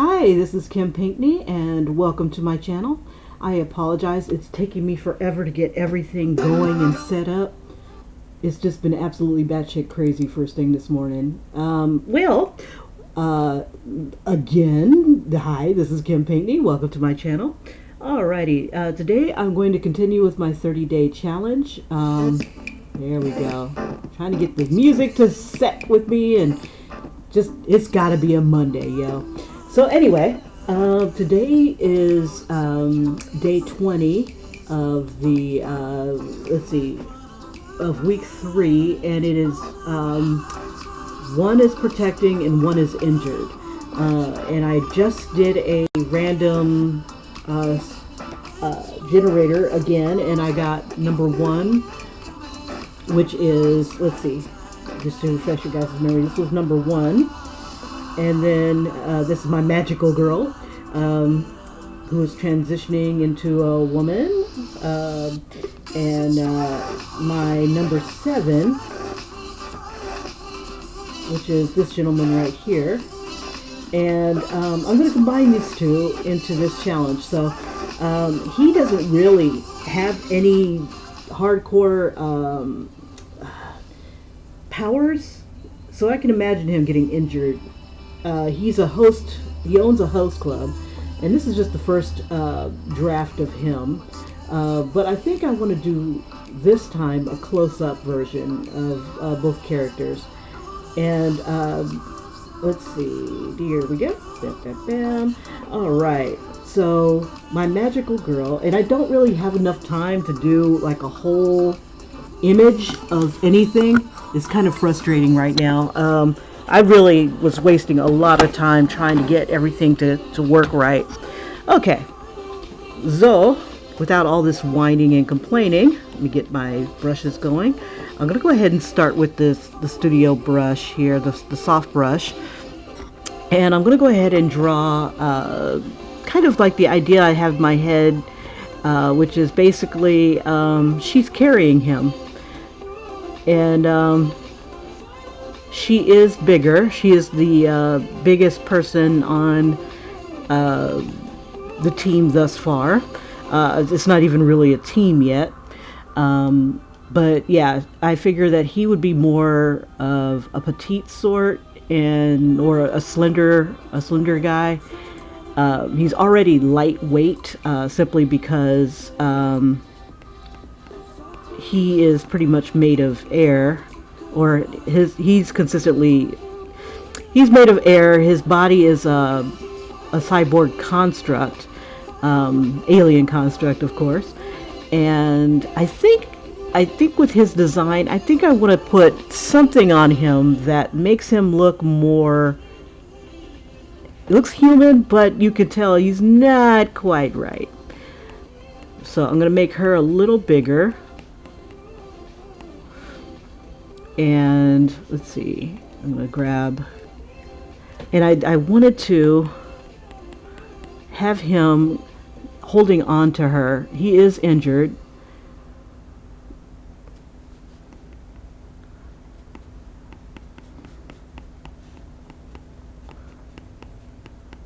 Hi, this is Kim Pinkney and welcome to my channel. I apologize, it's taking me forever to get everything going and set up. It's just been absolutely batshit crazy first thing this morning. Uh, Again, hi, this is Kim Pinkney. Welcome to my channel. Alrighty, today I'm going to continue with my 30-day challenge. There we go. Trying to get the music to set with me, and just, it's gotta be a Monday, yo. So anyway, today is day 20 of the, of week 3, and it is, one is protecting and one is injured. And I just did a random generator again, and I got number 1, which is, just to refresh you guys' memory, this was number 1. And then this is my magical girl, who is transitioning into a woman. And my number 7, which is this gentleman right here. And I'm going to combine these two into this challenge. So he doesn't really have any hardcore powers, so I can imagine him getting injured. He's a host, he owns a host club, and this is just the first draft of him. But I think I want to do this time a close-up version of both characters. And let's see, here we go. Bam, bam, bam. All right, so my magical girl, and I don't really have enough time to do like a whole image of anything. It's kind of frustrating right now. I really was wasting a lot of time trying to get everything to work right. Okay, so without all this whining and complaining, let me get my brushes going. I'm going to go ahead and start with the studio brush here, the soft brush. And I'm going to go ahead and draw kind of like the idea I have in my head, which is basically she's carrying him. And she is bigger. She is the biggest person on the team thus far. It's not even really a team yet. But yeah, I figure that he would be more of a petite sort, or a slender guy. He's already lightweight, simply because he is pretty much made of air, or he's made of air. His body is a cyborg construct, alien construct, of course. And I think with his design, I think I want to put something on him that makes him look more, looks human, but you can tell he's not quite right. So I'm going to make her a little bigger. And let's see, I'm going to grab, and I wanted to have him holding on to her. He is injured.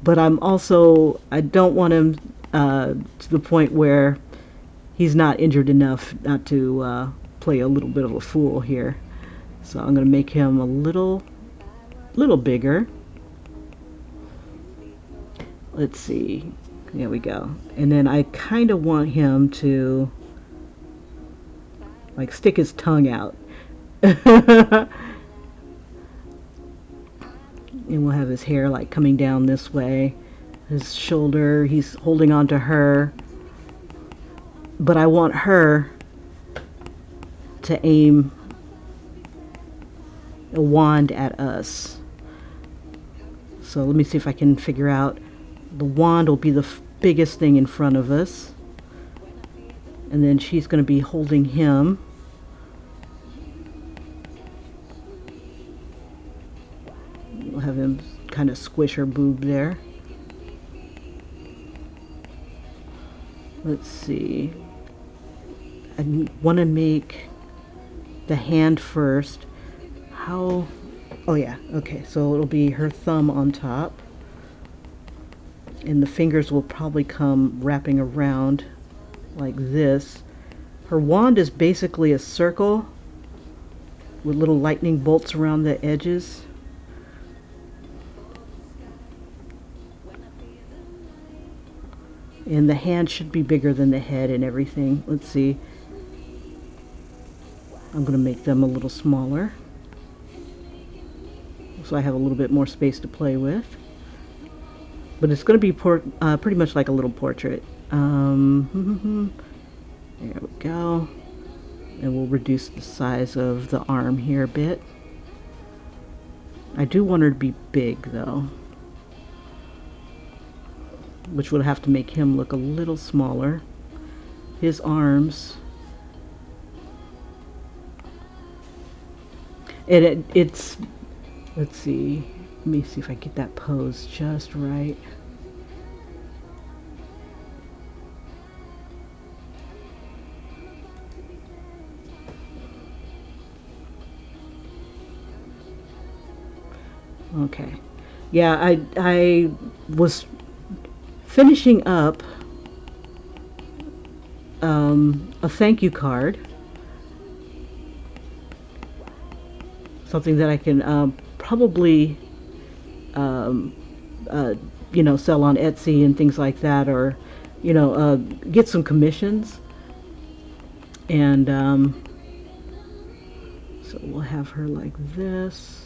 But I don't want him to the point where he's not injured enough not to play a little bit of a fool here. So I'm going to make him a little bigger. Let's see. There we go. And then I kind of want him to like stick his tongue out. And we'll have his hair like coming down this way. His shoulder, he's holding on to her. But I want her to aim a wand at us. So let me see if I can figure out. The wand will be the biggest thing in front of us, and then she's going to be holding him. We'll have him kind of squish her boob there. Let's see, I want to make the hand first. How? Oh yeah, okay, so it'll be her thumb on top. And the fingers will probably come wrapping around like this. Her wand is basically a circle with little lightning bolts around the edges. And the hand should be bigger than the head and everything. Let's see. I'm going to make them a little smaller, so I have a little bit more space to play with. But it's going to be pretty much like a little portrait. There we go. And we'll reduce the size of the arm here a bit. I do want her to be big though, which would have to make him look a little smaller. His arms, and it's, let's see, let me see if I get that pose just right. Okay, yeah, I was finishing up a thank you card, something that I can probably you know, sell on Etsy and things like that, or you know, get some commissions. And so we'll have her like this.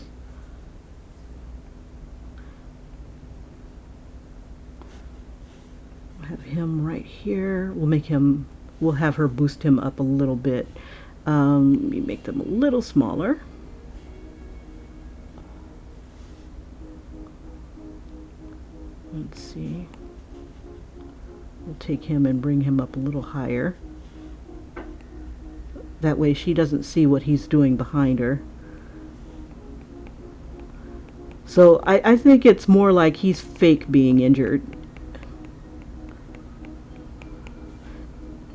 Have him right here. We'll have her boost him up a little bit. Let me make them a little smaller. Let's see. We'll take him and bring him up a little higher. That way she doesn't see what he's doing behind her. So I think it's more like he's fake being injured.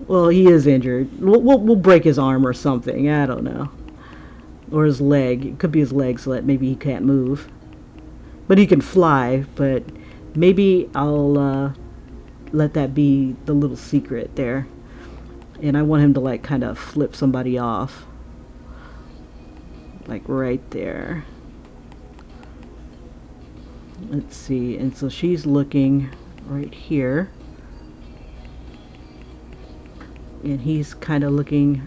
Well, he is injured. We'll break his arm or something. I don't know. Or his leg. It could be his leg, so that maybe he can't move. But he can fly. But maybe I'll let that be the little secret there. And I want him to like kind of flip somebody off. Like right there. Let's see. And so she's looking right here. And he's kind of looking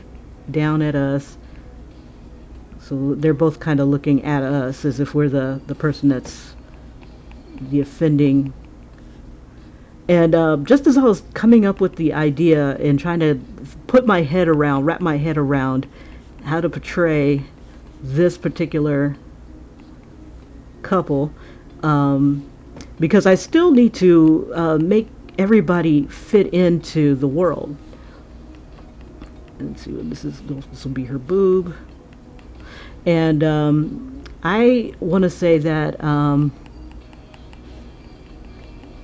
down at us. So they're both kind of looking at us as if we're the person that's the offending. And just as I was coming up with the idea and trying to wrap my head around how to portray this particular couple, because I still need to make everybody fit into the world. Let's see what this is. This will be her boob. And I want to say that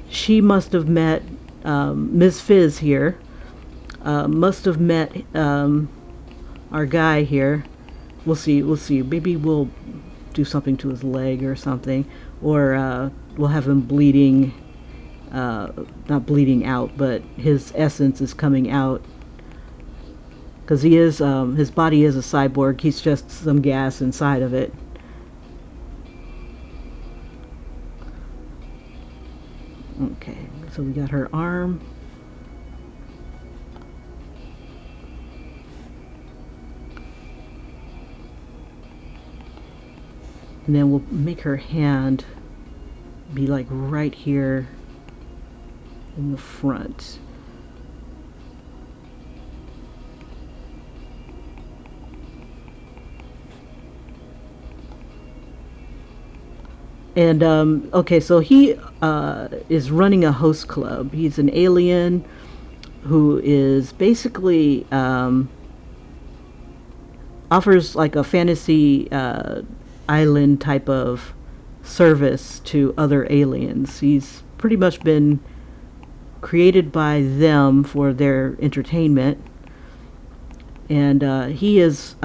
she must have met Ms. Fizz here. Must have met our guy here. We'll see. Maybe we'll do something to his leg or something, or we'll have him bleeding. Not bleeding out, but his essence is coming out. Because he is, his body is a cyborg. He's just some gas inside of it. Okay, so we got her arm. And then we'll make her hand be like right here in the front. And okay, so he is running a host club. He's an alien who is basically offers like a fantasy island type of service to other aliens. He's pretty much been created by them for their entertainment, and he is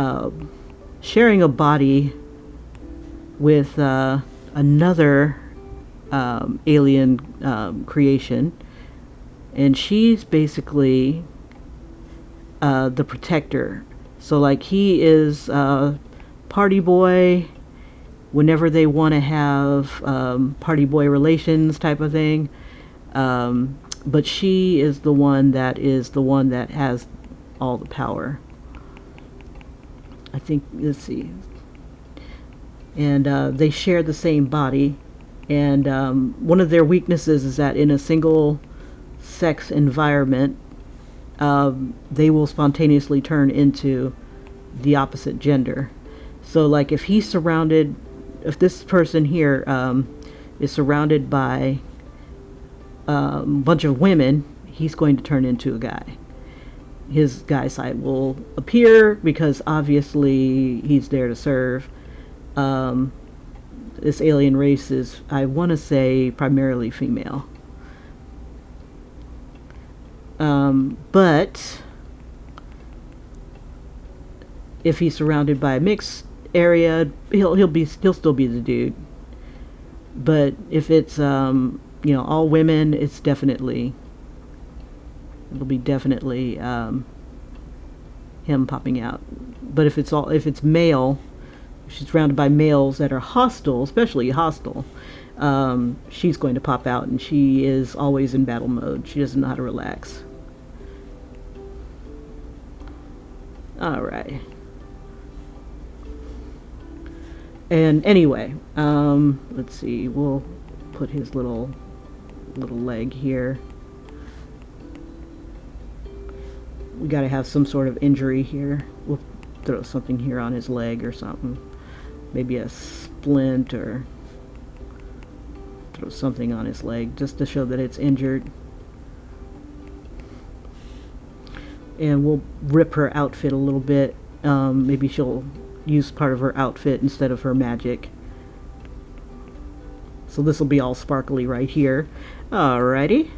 sharing a body with another alien creation, and she's basically the protector. So like he is party boy whenever they want to have party boy relations type of thing. But she is the one that has all the power. I think, let's see. And they share the same body. And one of their weaknesses is that in a single sex environment, they will spontaneously turn into the opposite gender. So like if this person here is surrounded by a bunch of women, he's going to turn into a guy. His guy side will appear because obviously he's there to serve. This alien race is, I want to say, primarily female. But if he's surrounded by a mixed area, he'll still be the dude. But if it's all women, it'll be definitely him popping out. But if it's male, if she's surrounded by males that are hostile, especially hostile, she's going to pop out, and she is always in battle mode. She doesn't know how to relax. All right. And anyway, let's see. We'll put his little leg here. We got to have some sort of injury here. We'll throw something here on his leg or something. Maybe a splint, or throw something on his leg just to show that it's injured. And we'll rip her outfit a little bit. Maybe she'll use part of her outfit instead of her magic. So this will be all sparkly right here. Alrighty.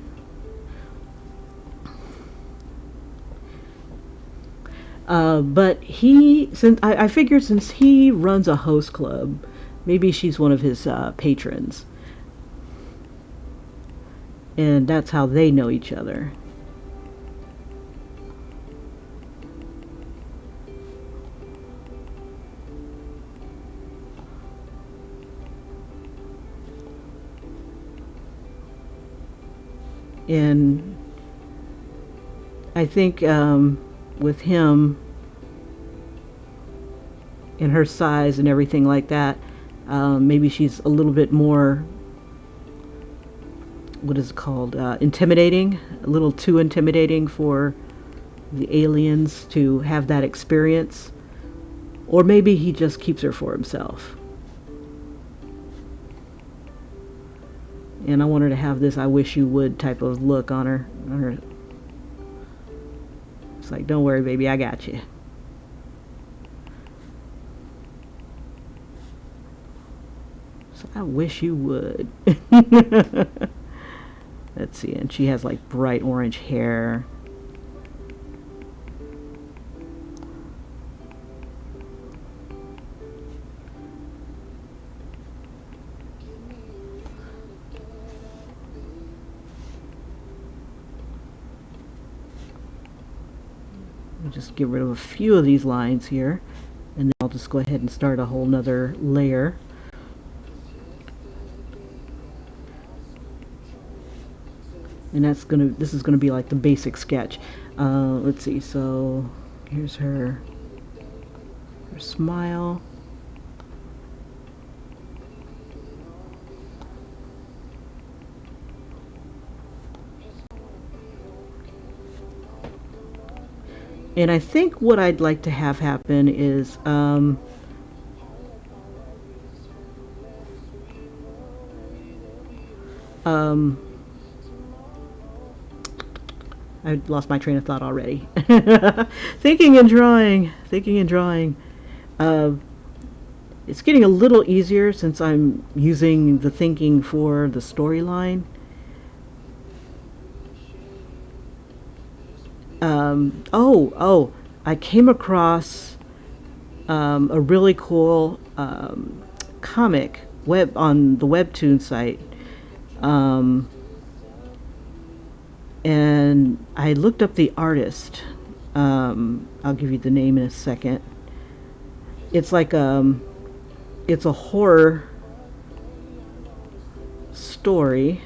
But I figured since he runs a host club, maybe she's one of his patrons. And that's how they know each other. And I think with him and her size and everything like that, maybe she's a little bit more, what is it called, intimidating, a little too intimidating for the aliens to have that experience. Or maybe he just keeps her for himself. And I want her to have this "I wish you would" type of look on her. It's like, don't worry, baby, I got you. So I wish you would. Let's see, and she has like bright orange hair. Just get rid of a few of these lines here, and then I'll just go ahead and start a whole nother layer. And this is gonna be like the basic sketch. Let's see, so here's her smile. And I think what I'd like to have happen is I lost my train of thought already. Thinking and drawing. It's getting a little easier since I'm using the thinking for the storyline. I came across a really cool comic on the Webtoon site. Um, and I looked up the artist. I'll give you the name in a second. It's like it's a horror story,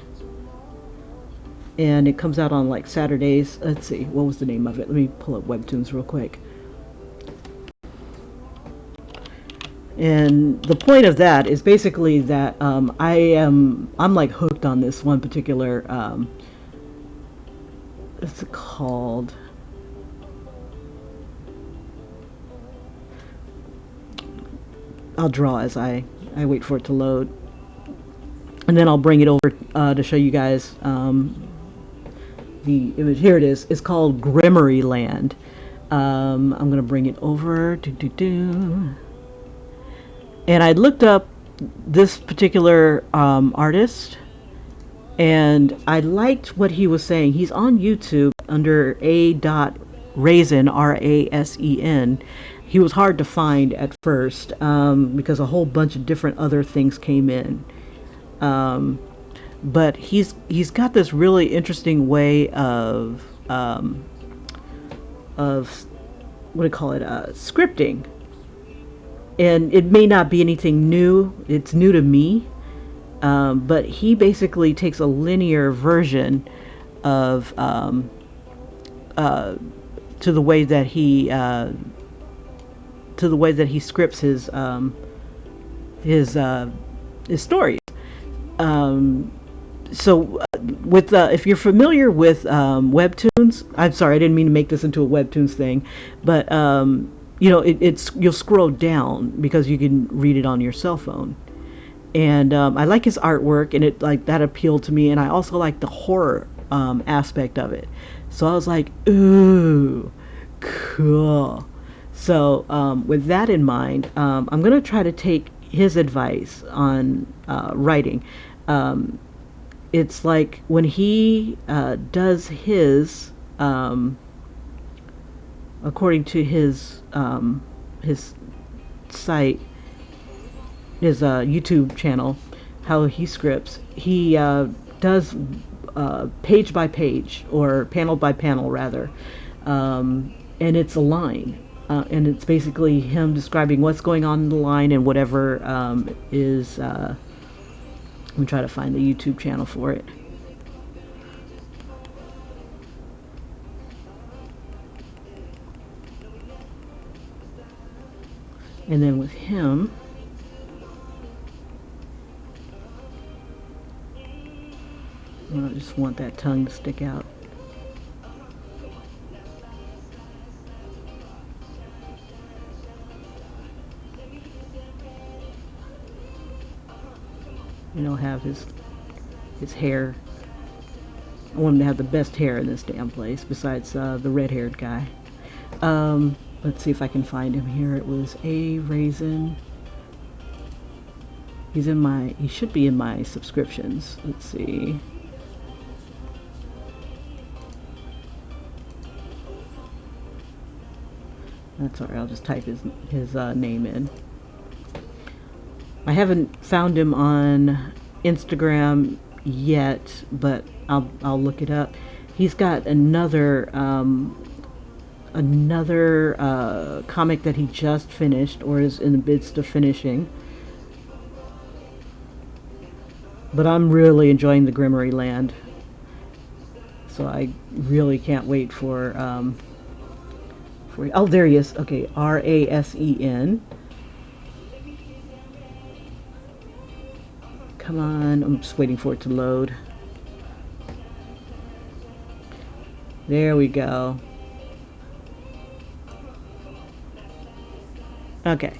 and it comes out on like Saturdays. Let's see, what was the name of it? Let me pull up Webtoons real quick. And the point of that is basically that I'm like hooked on this one particular what's it called? I'll draw as I wait for it to load, and then I'll bring it over to show you guys the image. Here it is. It's called Grimory Land. I'm gonna bring it over. And I looked up this particular artist, and I liked what he was saying. He's on YouTube under a.rasen, Rasen. He was hard to find at first because a whole bunch of different other things came in. But he's got this really interesting way of what do you call it, scripting. And it may not be anything new. It's new to me. But he basically takes a linear version of to the way that he scripts his stories. So with if you're familiar with webtoons, I'm sorry, I didn't mean to make this into a webtoons thing, but it's you'll scroll down because you can read it on your cell phone. And I like his artwork, and it like that appealed to me, and I also like the horror aspect of it. So I was like, ooh, cool. So with that in mind, I'm gonna try to take his advice on writing. It's like when he does his, according to his site, his YouTube channel, how he scripts. He does page by page or panel by panel rather, and it's a line, and it's basically him describing what's going on in the line and whatever is. Let me try to find the YouTube channel for it. And then with him, I just want that tongue to stick out. Have his hair. I want him to have the best hair in this damn place, besides the red-haired guy. Let's see if I can find him here. It was a Raisin. He should be in my subscriptions. Let's see. That's alright, I'll just type his name in. I haven't found him on Instagram yet, but I'll look it up. He's got another comic that he just finished or is in the midst of finishing. But I'm really enjoying the Grimory Land, so I really can't wait for oh, there he is. Okay, Rasen. Come on, I'm just waiting for it to load. There we go. Okay.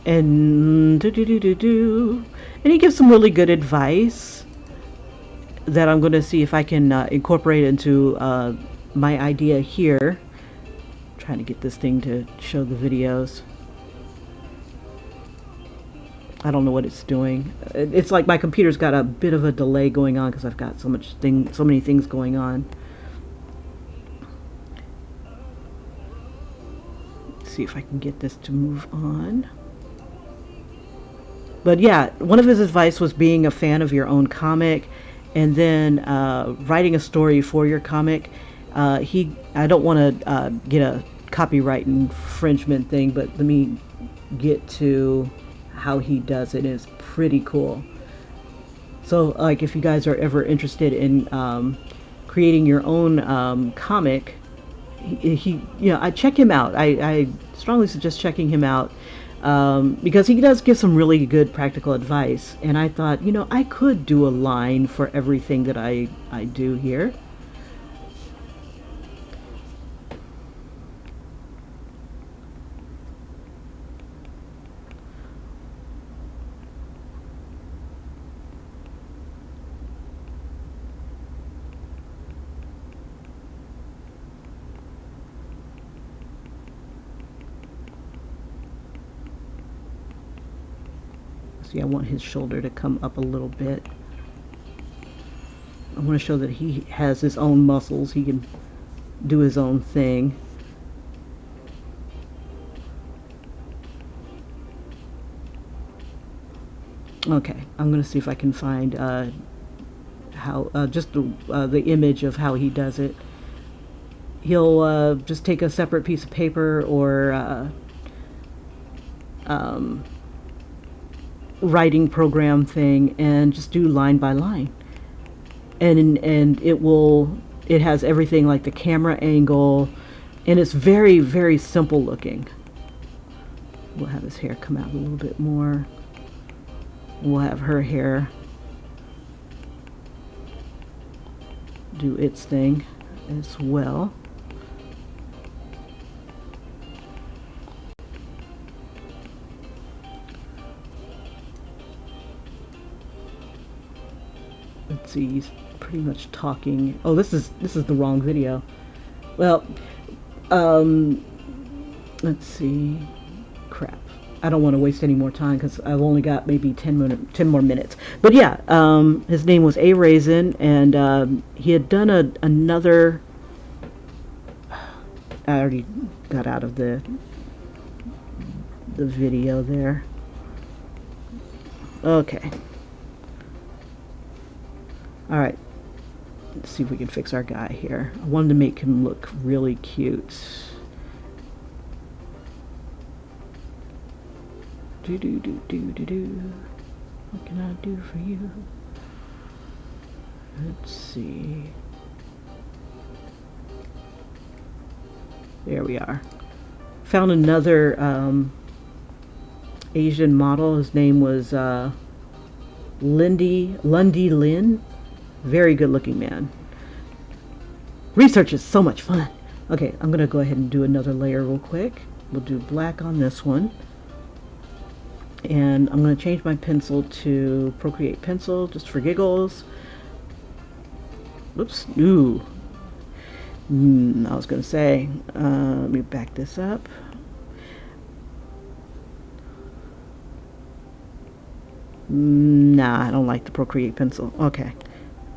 And and he gives some really good advice that I'm going to see if I can incorporate into my idea here. I'm trying to get this thing to show the videos. I don't know what it's doing. It's like my computer's got a bit of a delay going on because I've got so many things going on. Let's see if I can get this to move on. But yeah, one of his advice was being a fan of your own comic, and then writing a story for your comic. I don't want to get a copyright infringement thing, but let me get to how he does it. It's pretty cool. So, like, if you guys are ever interested in creating your own comic, I check him out. I strongly suggest checking him out because he does give some really good practical advice. And I thought, I could do a line for everything that I do here. See, I want his shoulder to come up a little bit. I want to show that he has his own muscles. He can do his own thing. Okay, I'm going to see if I can find how just the image of how he does it. He'll just take a separate piece of paper or writing program thing and just do line by line, and it has everything like the camera angle, and it's very, very simple looking. We'll have his hair come out a little bit more. We'll have her hair do its thing as well. Let's see, he's pretty much talking. Oh, this is the wrong video. Well, let's see. Crap. I don't want to waste any more time because I've only got maybe 10 more minutes. But yeah, his name was A Raisin, and he had done another. I already got out of the video there. Okay. All right. Let's see if we can fix our guy here. I wanted to make him look really cute. Do do do do do do. What can I do for you? Let's see. There we are. Found another Asian model. His name was Lundy Lin. Very good looking man. Research is so much fun. Okay, I'm gonna go ahead and do another layer real quick. We'll do black on this one. And I'm gonna change my pencil to Procreate Pencil just for giggles. Oops, ooh. I was gonna say, let me back this up. Nah, I don't like the Procreate Pencil. Okay.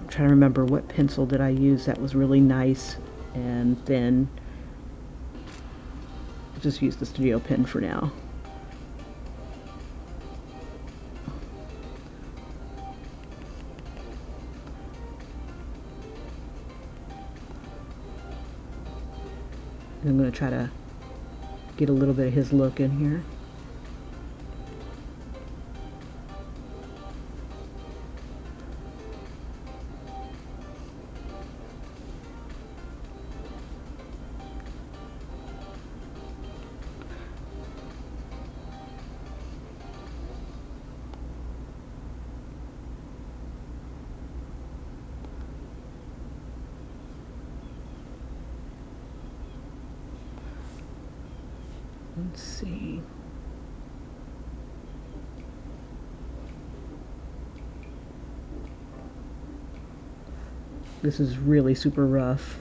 I'm trying to remember what pencil did I use that was really nice and thin. I'll just use the Studio Pen for now. And I'm going to try to get a little bit of his look in here. Let's see. This is really super rough.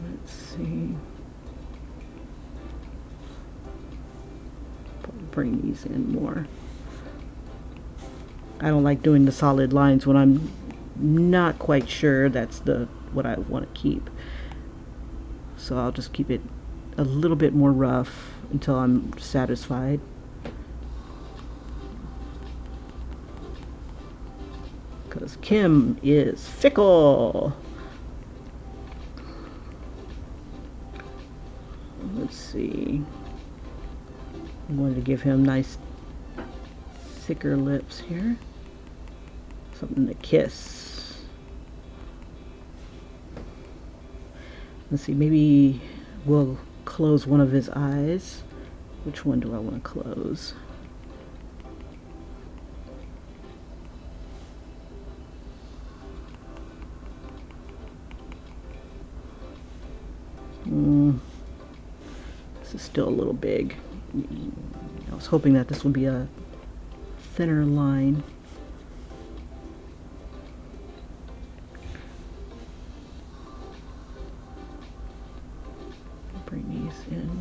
Let's see. Bring these in more. I don't like doing the solid lines when I'm not quite sure that's what I want to keep. So I'll just keep it a little bit more rough until I'm satisfied. Because Kim is fickle. Let's see. I wanted to give him nice thicker lips here. Something to kiss. Let's see, maybe we'll close one of his eyes. Which one do I want to close? This is still a little big. I was hoping that this would be a thinner line. Bring these in.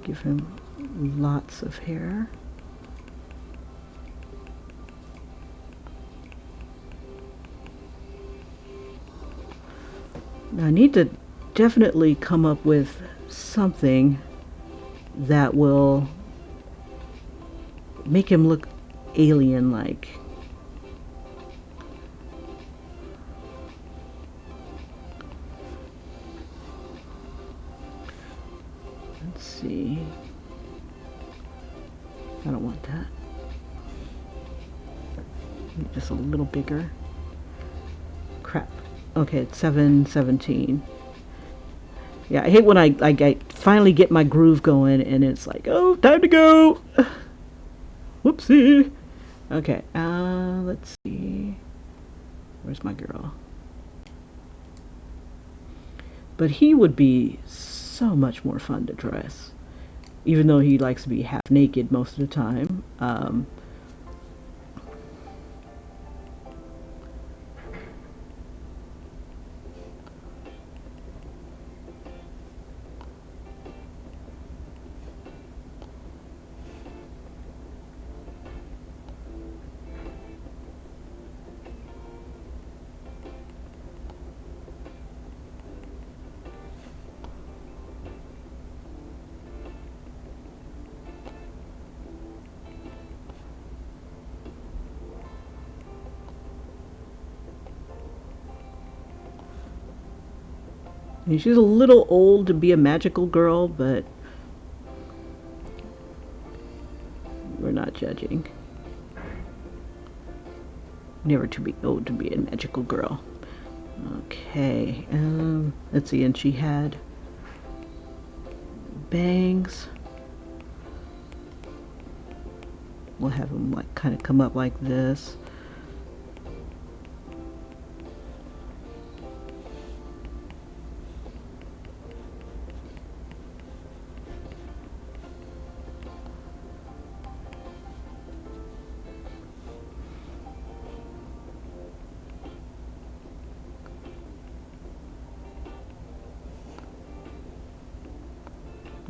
Give him lots of hair. Now I need to definitely come up with something that will make him look alien-like. Let's see. I don't want that. Just a little bigger. Crap. Okay, it's 7:17. Yeah, I hate when I finally get my groove going and it's like, oh, time to go. Whoopsie. Okay, let's see. Where's my girl? But he would be so much more fun to dress, even though he likes to be half naked most of the time. I mean, she's a little old to be a magical girl, but we're not judging. Never to be old to be a magical girl. Okay, let's see, and she had bangs. We'll have them like kind of come up like this.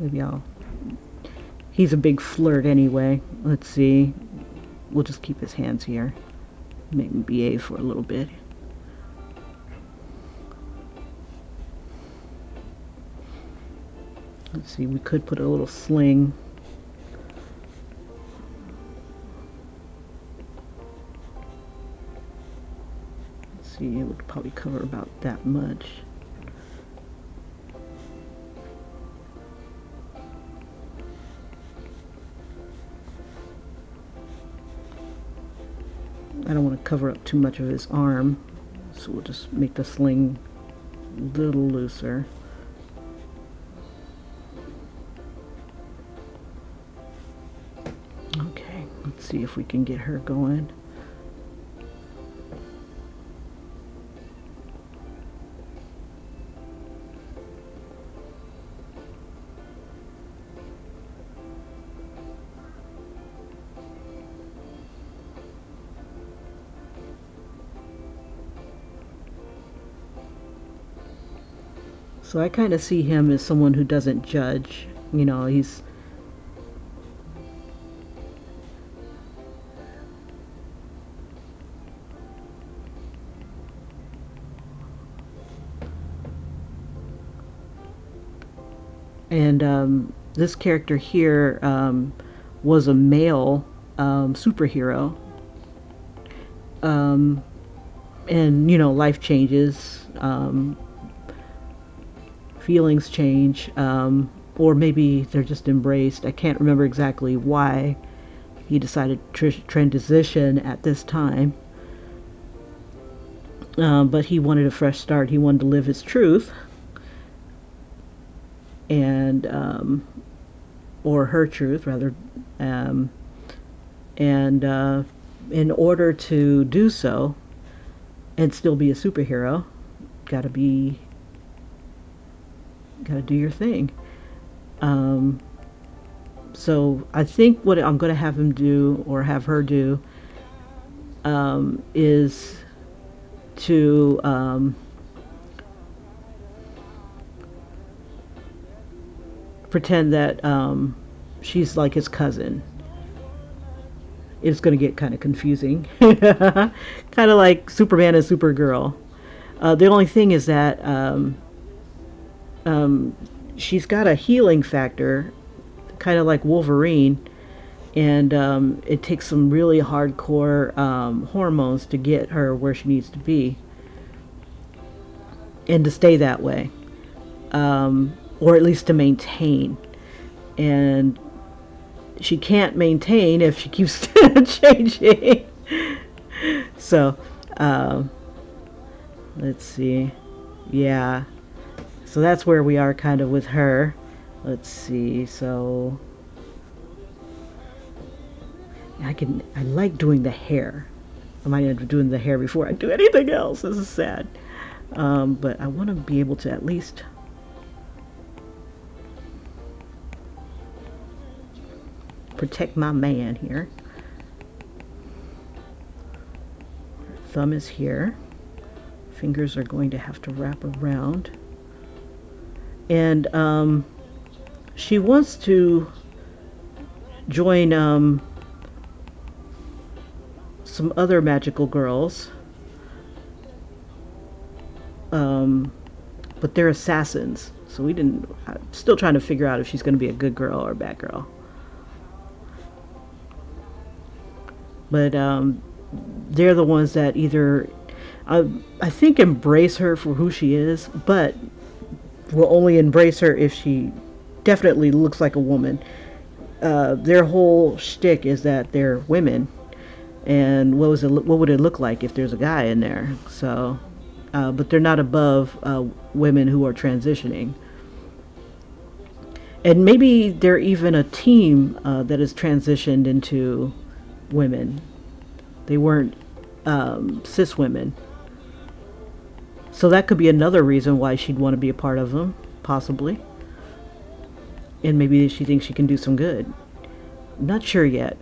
Maybe he's a big flirt anyway. Let's see. We'll just keep his hands here. Make him behave for a little bit. Let's see, we could put a little sling. Let's see, it would probably cover about that much. I don't want to cover up too much of his arm, so we'll just make the sling a little looser. Okay, let's see if we can get her going. So I kind of see him as someone who doesn't judge. You know, he's and this character here was a male superhero, um, and you know, life changes, feelings change, or maybe they're just embraced. I can't remember exactly why he decided to transition at this time, but he wanted a fresh start. He wanted to live his truth, and or her truth rather, and in order to do so and still be a superhero, gotta do your thing. So I think what I'm going to have him do, or have her do, is to pretend that she's like his cousin. It's going to get kind of confusing. Kind of like Superman and Supergirl. The only thing is that she's got a healing factor, kind of like Wolverine, and it takes some really hardcore hormones to get her where she needs to be and to stay that way, or at least to maintain. And she can't maintain if she keeps changing. So let's see. Yeah, so that's where we are kind of with her. Let's see. So I like doing the hair. I might end up doing the hair before I do anything else. This is sad. But I want to be able to at least protect my man here. Thumb is here. Fingers are going to have to wrap around. And she wants to join some other magical girls, but they're assassins. So I'm still trying to figure out if she's going to be a good girl or a bad girl. But they're the ones that either I think embrace her for who she is, but will only embrace her if she definitely looks like a woman. Their whole shtick is that they're women, and what would it look like if there's a guy in there? So, but they're not above women who are transitioning. And maybe they're even a team that has transitioned into women. They weren't cis women. So that could be another reason why she'd want to be a part of them, possibly. And maybe she thinks she can do some good. Not sure yet.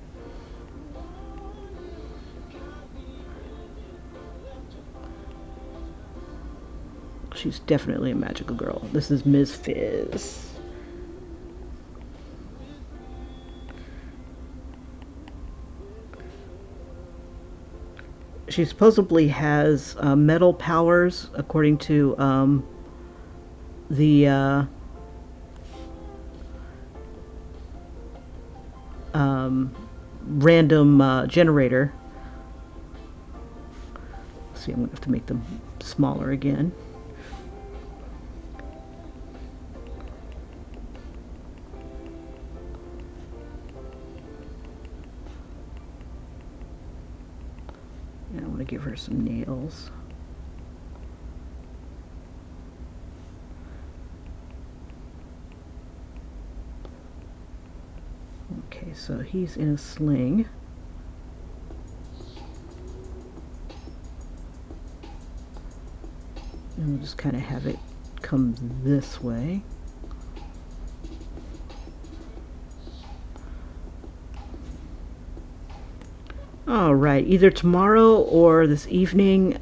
She's definitely a magical girl. This is Ms. Fizz. She supposedly has metal powers, according to the random generator. Let's see, I'm going to have to make them smaller again. give her some nails. Okay, so he's in a sling. And we'll just kind of have it come this way. All right, either tomorrow or this evening,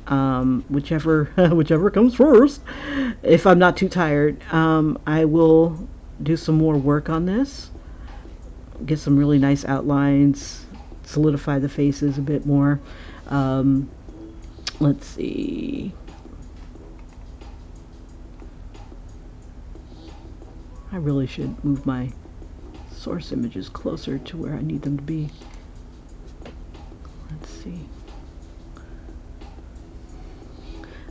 whichever whichever comes first. If I'm not too tired, I will do some more work on this. Get some really nice outlines, solidify the faces a bit more. Let's see. I really should move my source images closer to where I need them to be. Let's see.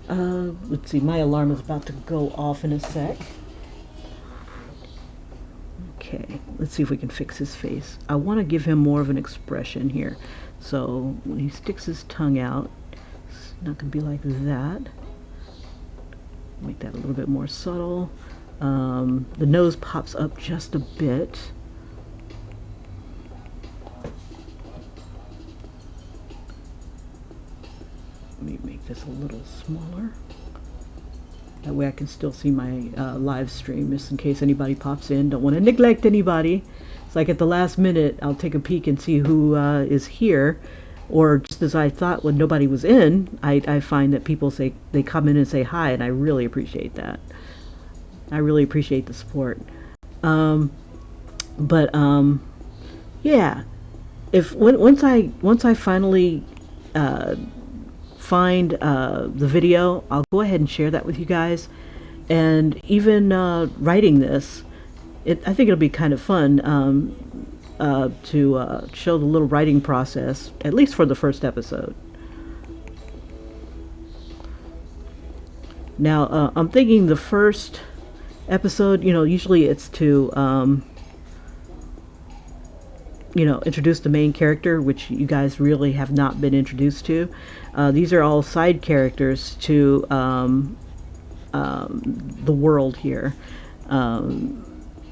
Let's see, my alarm is about to go off in a sec. Okay, let's see if we can fix his face. I want to give him more of an expression here. So when he sticks his tongue out, it's not going to be like that. Make that a little bit more subtle. The nose pops up just a bit. Let me make this a little smaller. That way I can still see my live stream, just in case anybody pops in. Don't want to neglect anybody. It's like at the last minute, I'll take a peek and see who is here. Or just as I thought when nobody was in, I find that people say, they come in and say hi, and I really appreciate that. I really appreciate the support. Yeah, once I finally find the video, I'll go ahead and share that with you guys. And even writing this, I think it'll be kind of fun to show the little writing process, at least for the first episode. Now, I'm thinking the first episode, usually it's to, introduce the main character, which you guys really have not been introduced to. These are all side characters to the world here.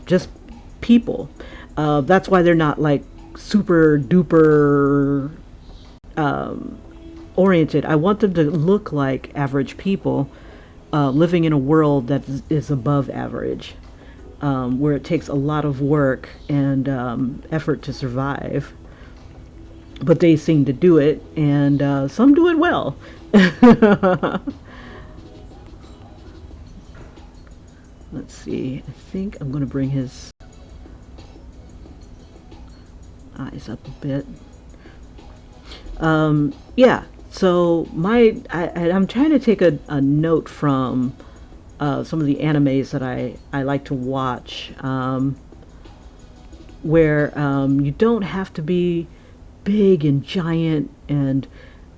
Just people. That's why they're not like super duper oriented. I want them to look like average people living in a world that is above average, where it takes a lot of work and effort to survive. But they seem to do it, and some do it well. Let's see, I think I'm going to bring his eyes up a bit. Yeah, so I'm trying to take a note from some of the animes that I like to watch, where you don't have to be big and giant and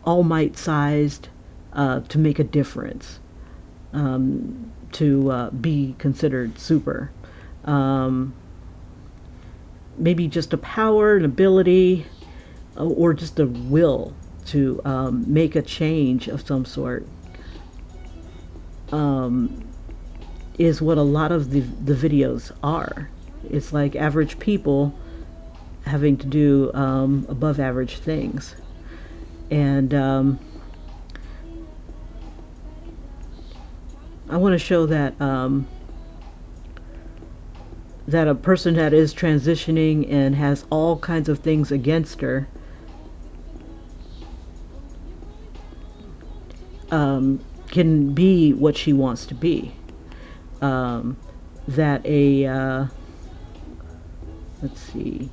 All Might sized to make a difference, to be considered super. Maybe just a power, an ability, or just a will to make a change of some sort, is what a lot of the videos are. It's like average people having to do above average things. And I want to show that that a person that is transitioning and has all kinds of things against her can be what she wants to be. That let's see,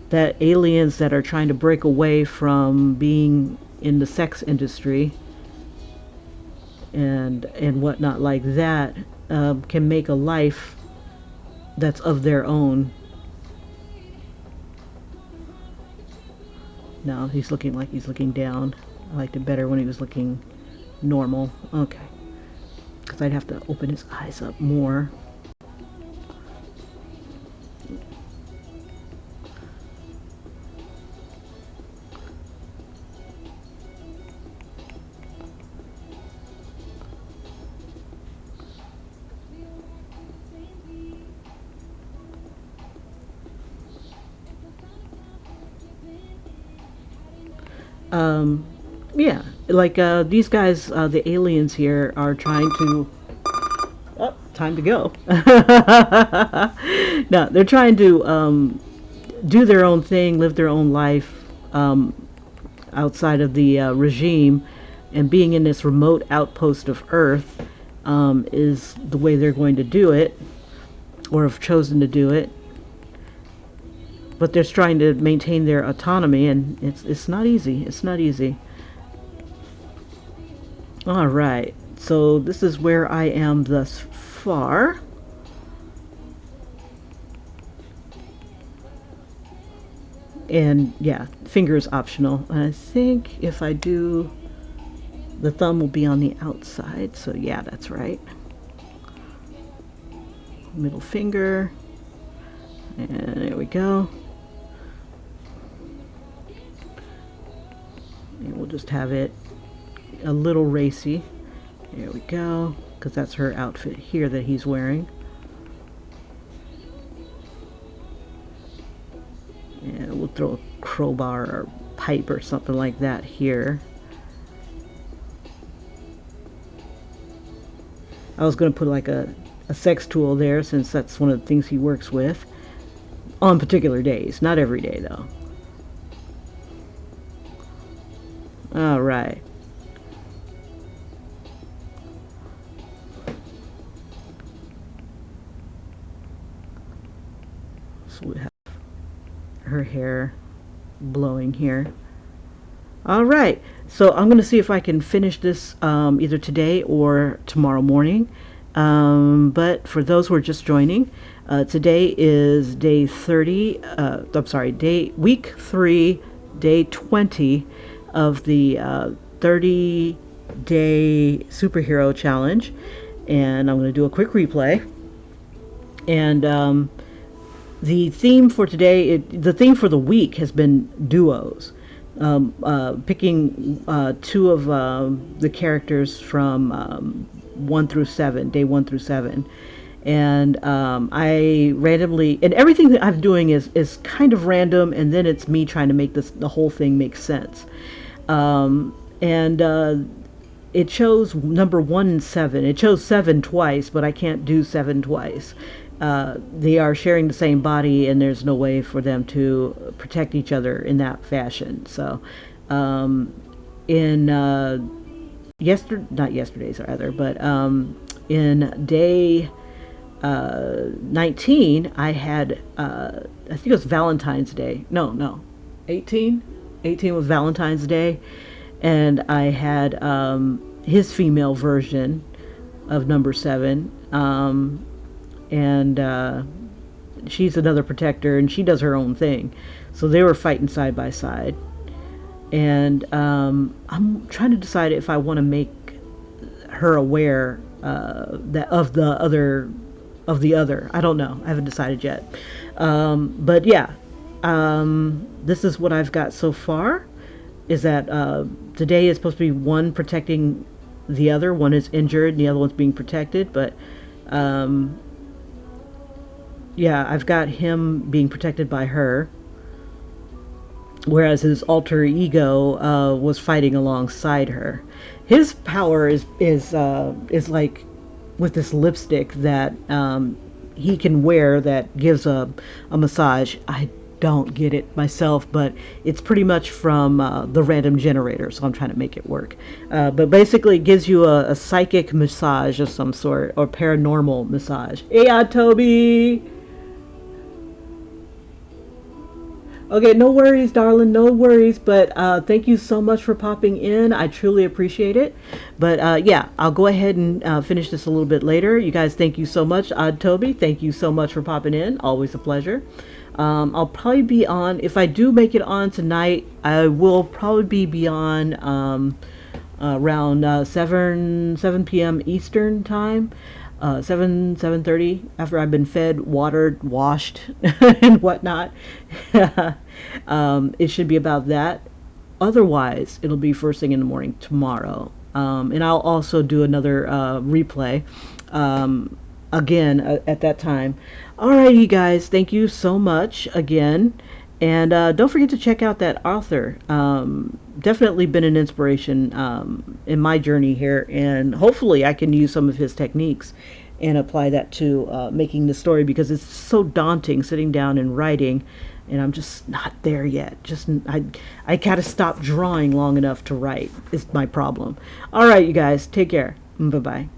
that aliens that are trying to break away from being in the sex industry and whatnot like that, can make a life that's of their own. No, he's looking like he's looking down. I liked it better when he was looking normal. Okay, because I'd have to open his eyes up more. um, yeah, like these guys, the aliens here, are trying to. Oh, time to go. No, they're trying to do their own thing, live their own life outside of the regime, and being in this remote outpost of Earth is the way they're going to do it, or have chosen to do it. But they're trying to maintain their autonomy, and it's not easy. It's not easy. All right. So this is where I am thus far. And yeah, finger is optional. I think if I do, the thumb will be on the outside. So yeah, that's right. Middle finger. And there we go. And we'll just have it a little racy. There we go. Because that's her outfit here that he's wearing. And we'll throw a crowbar or pipe or something like that here. I was going to put like a sex tool there, since that's one of the things he works with on particular days. Not every day, though. All right. So we have her hair blowing here. All right. So I'm going to see if I can finish this either today or tomorrow morning. But for those who are just joining, today is day 30. Week 3, day 20 of the 30-day superhero challenge. And I'm going to do a quick replay. And the theme for today, the theme for the week has been duos. Picking two of the characters from 1 through 7, day 1 through 7. And I randomly, and everything that I'm doing is kind of random, and then it's me trying to make the whole thing make sense. And it chose number 1 and 7. It chose 7 twice, but I can't do 7 twice. They are sharing the same body, and there's no way for them to protect each other in that fashion. So, in not yesterday's rather, but in day 19, I had I think it was Valentine's Day. No, 18. 18 was Valentine's Day, and I had his female version of number 7. And she's another protector, and she does her own thing. So they were fighting side by side, and I'm trying to decide if I want to make her aware that of the other. I don't know. I haven't decided yet. But yeah, this is what I've got so far. Is that today is supposed to be one protecting the other. One is injured, and the other one's being protected, but. Yeah, I've got him being protected by her, whereas his alter ego was fighting alongside her. His power is like with this lipstick that he can wear that gives a massage. I don't get it myself, but it's pretty much from the random generator, so I'm trying to make it work. But basically, it gives you a psychic massage of some sort, or paranormal massage. Hey, Toby! Okay, no worries, darling, no worries. But thank you so much for popping in. I truly appreciate it. But yeah, I'll go ahead and finish this a little bit later. You guys, thank you so much. Toby, thank you so much for popping in. Always a pleasure. I'll probably be on, if I do make it on tonight, I will probably be on around 7 p.m. Eastern time. 7:30 after I've been fed, watered, washed, and whatnot. It should be about that. Otherwise, it'll be first thing in the morning tomorrow. And I'll also do another replay again at that time. Alrighty, guys, thank you so much again. And don't forget to check out that author. Definitely been an inspiration in my journey here, and hopefully I can use some of his techniques and apply that to making the story, because it's so daunting sitting down and writing, and I'm just not there yet. I gotta stop drawing long enough to write is my problem. All right, you guys, take care. Bye bye.